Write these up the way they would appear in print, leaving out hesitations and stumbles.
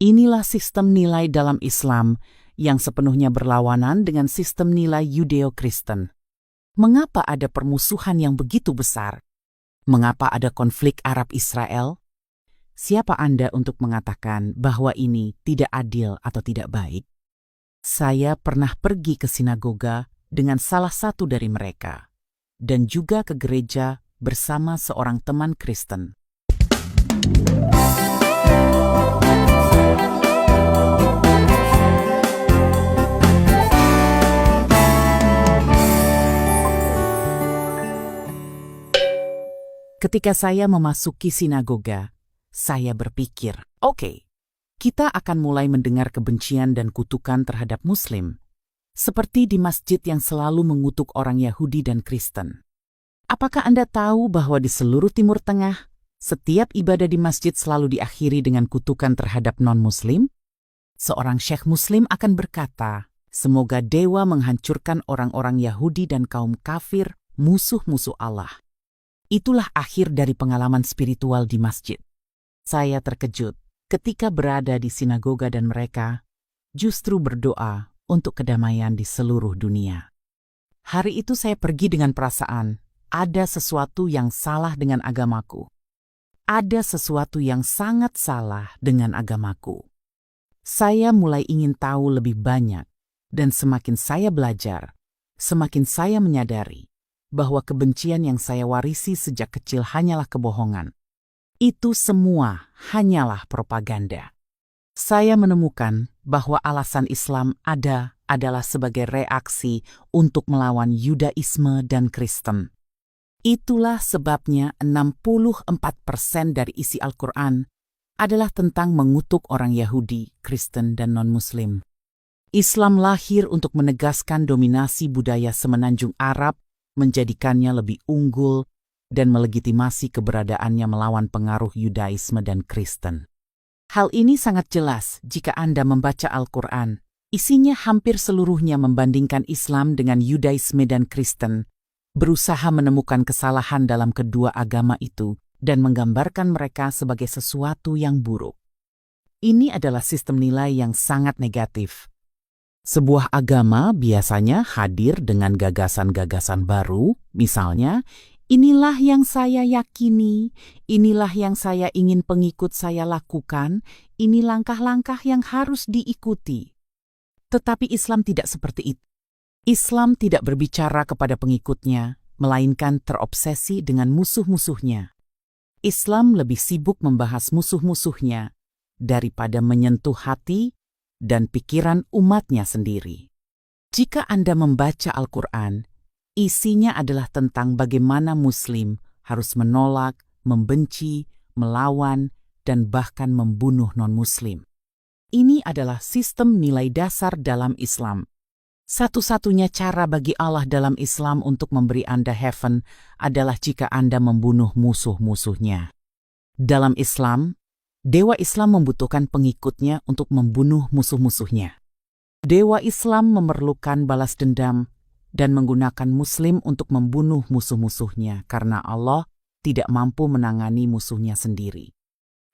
Inilah sistem nilai dalam Islam yang sepenuhnya berlawanan dengan sistem nilai Yudeo-Kristen. Mengapa ada permusuhan yang begitu besar? Mengapa ada konflik Arab-Israel? Siapa Anda untuk mengatakan bahwa ini tidak adil atau tidak baik? Saya pernah pergi ke sinagoga dengan salah satu dari mereka, dan juga ke gereja bersama seorang teman Kristen. Ketika saya memasuki sinagoga, saya berpikir, oke, kita akan mulai mendengar kebencian dan kutukan terhadap Muslim, seperti di masjid yang selalu mengutuk orang Yahudi dan Kristen. Apakah Anda tahu bahwa di seluruh Timur Tengah, setiap ibadah di masjid selalu diakhiri dengan kutukan terhadap non-Muslim? Seorang syekh Muslim akan berkata, semoga dewa menghancurkan orang-orang Yahudi dan kaum kafir, musuh-musuh Allah. Itulah akhir dari pengalaman spiritual di masjid. Saya terkejut ketika berada di sinagoga dan mereka justru berdoa untuk kedamaian di seluruh dunia. Hari itu saya pergi dengan perasaan, ada sesuatu yang salah dengan agamaku. Ada sesuatu yang sangat salah dengan agamaku. Saya mulai ingin tahu lebih banyak, dan semakin saya belajar, semakin saya menyadari bahwa kebencian yang saya warisi sejak kecil hanyalah kebohongan. Itu semua hanyalah propaganda. Saya menemukan bahwa alasan Islam adalah sebagai reaksi untuk melawan Yudaisme dan Kristen. Itulah sebabnya 64% dari isi Al-Quran adalah tentang mengutuk orang Yahudi, Kristen, dan non-Muslim. Islam lahir untuk menegaskan dominasi budaya semenanjung Arab, menjadikannya lebih unggul, dan melegitimasi keberadaannya melawan pengaruh Yudaisme dan Kristen. Hal ini sangat jelas jika Anda membaca Al-Quran. Isinya hampir seluruhnya membandingkan Islam dengan Yudaisme dan Kristen, berusaha menemukan kesalahan dalam kedua agama itu dan menggambarkan mereka sebagai sesuatu yang buruk. Ini adalah sistem nilai yang sangat negatif. Sebuah agama biasanya hadir dengan gagasan-gagasan baru, misalnya, inilah yang saya yakini, inilah yang saya ingin pengikut saya lakukan, ini langkah-langkah yang harus diikuti. Tetapi Islam tidak seperti itu. Islam tidak berbicara kepada pengikutnya, melainkan terobsesi dengan musuh-musuhnya. Islam lebih sibuk membahas musuh-musuhnya daripada menyentuh hati dan pikiran umatnya sendiri. Jika Anda membaca Al-Quran, isinya adalah tentang bagaimana Muslim harus menolak, membenci, melawan, dan bahkan membunuh non-Muslim. Ini adalah sistem nilai dasar dalam Islam. Satu-satunya cara bagi Allah dalam Islam untuk memberi Anda heaven adalah jika Anda membunuh musuh-musuhnya. Dalam Islam, Dewa Islam membutuhkan pengikutnya untuk membunuh musuh-musuhnya. Dewa Islam memerlukan balas dendam dan menggunakan Muslim untuk membunuh musuh-musuhnya karena Allah tidak mampu menangani musuhnya sendiri.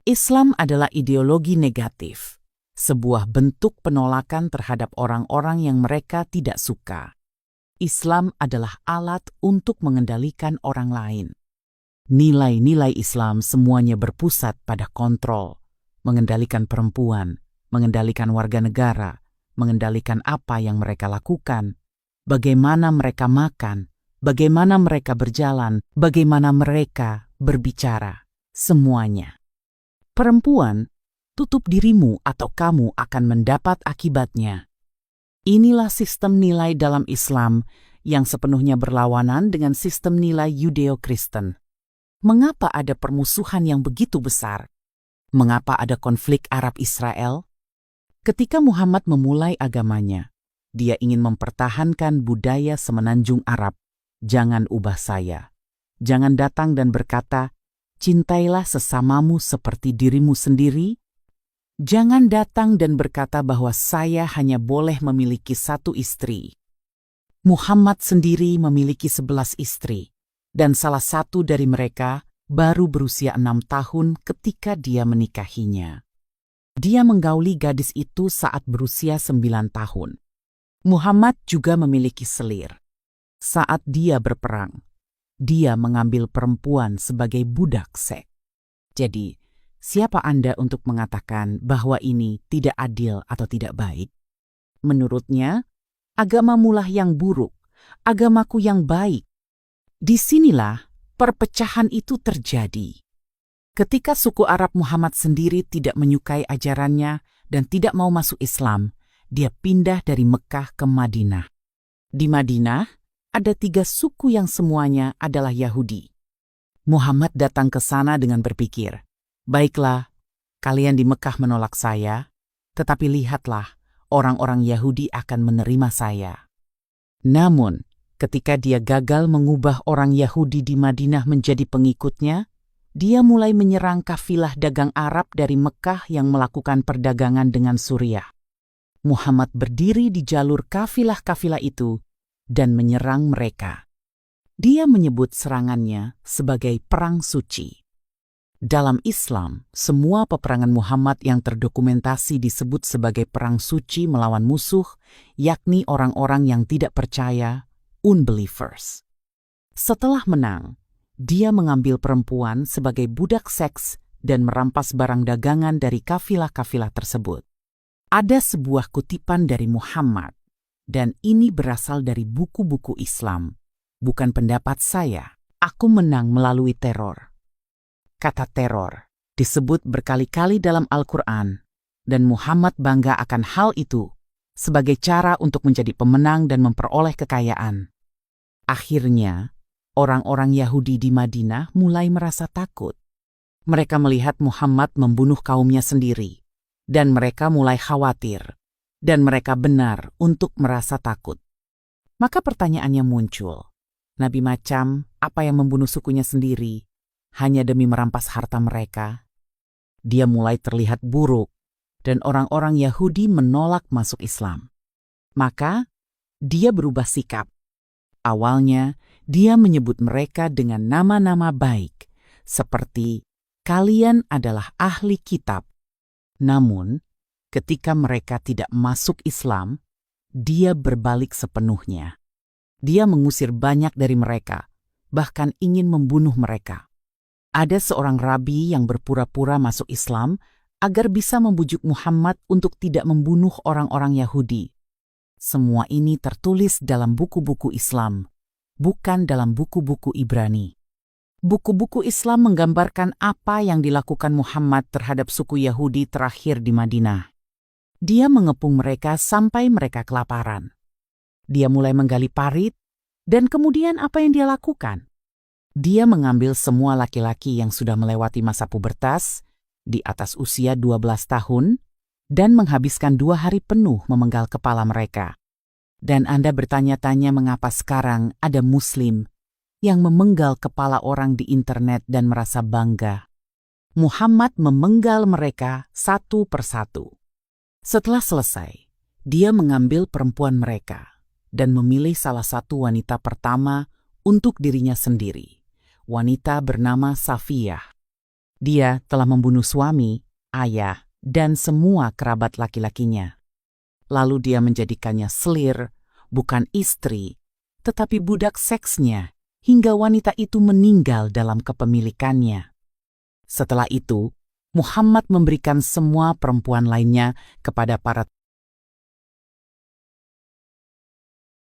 Islam adalah ideologi negatif, sebuah bentuk penolakan terhadap orang-orang yang mereka tidak suka. Islam adalah alat untuk mengendalikan orang lain. Nilai-nilai Islam semuanya berpusat pada kontrol, mengendalikan perempuan, mengendalikan warga negara, mengendalikan apa yang mereka lakukan, bagaimana mereka makan, bagaimana mereka berjalan, bagaimana mereka berbicara, semuanya. Perempuan, tutup dirimu atau kamu akan mendapat akibatnya. Inilah sistem nilai dalam Islam yang sepenuhnya berlawanan dengan sistem nilai Yudeo-Kristen. Mengapa ada permusuhan yang begitu besar? Mengapa ada konflik Arab-Israel? Ketika Muhammad memulai agamanya, dia ingin mempertahankan budaya semenanjung Arab. Jangan ubah saya. Jangan datang dan berkata, cintailah sesamamu seperti dirimu sendiri. Jangan datang dan berkata bahwa saya hanya boleh memiliki satu istri. Muhammad sendiri memiliki 11 istri. Dan salah satu dari mereka baru berusia 6 tahun ketika dia menikahinya. Dia menggauli gadis itu saat berusia 9 tahun. Muhammad juga memiliki selir. Saat dia berperang, dia mengambil perempuan sebagai budak seks. Jadi, siapa Anda untuk mengatakan bahwa ini tidak adil atau tidak baik? Menurutnya, agamamulah yang buruk, agamaku yang baik. Disinilah perpecahan itu terjadi. Ketika suku Arab Muhammad sendiri tidak menyukai ajarannya dan tidak mau masuk Islam, dia pindah dari Mekah ke Madinah. Di Madinah, ada 3 suku yang semuanya adalah Yahudi. Muhammad datang ke sana dengan berpikir, baiklah, kalian di Mekah menolak saya, tetapi lihatlah, orang-orang Yahudi akan menerima saya. Namun, ketika dia gagal mengubah orang Yahudi di Madinah menjadi pengikutnya, dia mulai menyerang kafilah dagang Arab dari Mekah yang melakukan perdagangan dengan Suriah. Muhammad berdiri di jalur kafilah-kafilah itu dan menyerang mereka. Dia menyebut serangannya sebagai perang suci. Dalam Islam, semua peperangan Muhammad yang terdokumentasi disebut sebagai perang suci melawan musuh, yakni orang-orang yang tidak percaya, unbelievers. Setelah menang, dia mengambil perempuan sebagai budak seks dan merampas barang dagangan dari kafilah-kafilah tersebut. Ada sebuah kutipan dari Muhammad, dan ini berasal dari buku-buku Islam. Bukan pendapat saya, aku menang melalui teror. Kata teror disebut berkali-kali dalam Al-Quran, dan Muhammad bangga akan hal itu sebagai cara untuk menjadi pemenang dan memperoleh kekayaan. Akhirnya, orang-orang Yahudi di Madinah mulai merasa takut. Mereka melihat Muhammad membunuh kaumnya sendiri, dan mereka mulai khawatir, dan mereka benar untuk merasa takut. Maka pertanyaannya muncul, Nabi macam apa yang membunuh sukunya sendiri hanya demi merampas harta mereka? Dia mulai terlihat buruk, dan orang-orang Yahudi menolak masuk Islam. Maka, dia berubah sikap. Awalnya, dia menyebut mereka dengan nama-nama baik, seperti kalian adalah ahli kitab. Namun, ketika mereka tidak masuk Islam, dia berbalik sepenuhnya. Dia mengusir banyak dari mereka, bahkan ingin membunuh mereka. Ada seorang rabi yang berpura-pura masuk Islam agar bisa membujuk Muhammad untuk tidak membunuh orang-orang Yahudi. Semua ini tertulis dalam buku-buku Islam, bukan dalam buku-buku Ibrani. Buku-buku Islam menggambarkan apa yang dilakukan Muhammad terhadap suku Yahudi terakhir di Madinah. Dia mengepung mereka sampai mereka kelaparan. Dia mulai menggali parit, dan kemudian apa yang dia lakukan? Dia mengambil semua laki-laki yang sudah melewati masa pubertas, di atas usia 12 tahun, dan menghabiskan 2 hari penuh memenggal kepala mereka. Dan Anda bertanya-tanya mengapa sekarang ada Muslim yang memenggal kepala orang di internet dan merasa bangga. Muhammad memenggal mereka satu persatu. Setelah selesai, dia mengambil perempuan mereka dan memilih salah satu wanita pertama untuk dirinya sendiri. Wanita bernama Safiyah. Dia telah membunuh suami, ayah, dan semua kerabat laki-lakinya. Lalu dia menjadikannya selir, bukan istri, tetapi budak seksnya, hingga wanita itu meninggal dalam kepemilikannya. Setelah itu, Muhammad memberikan semua perempuan lainnya kepada para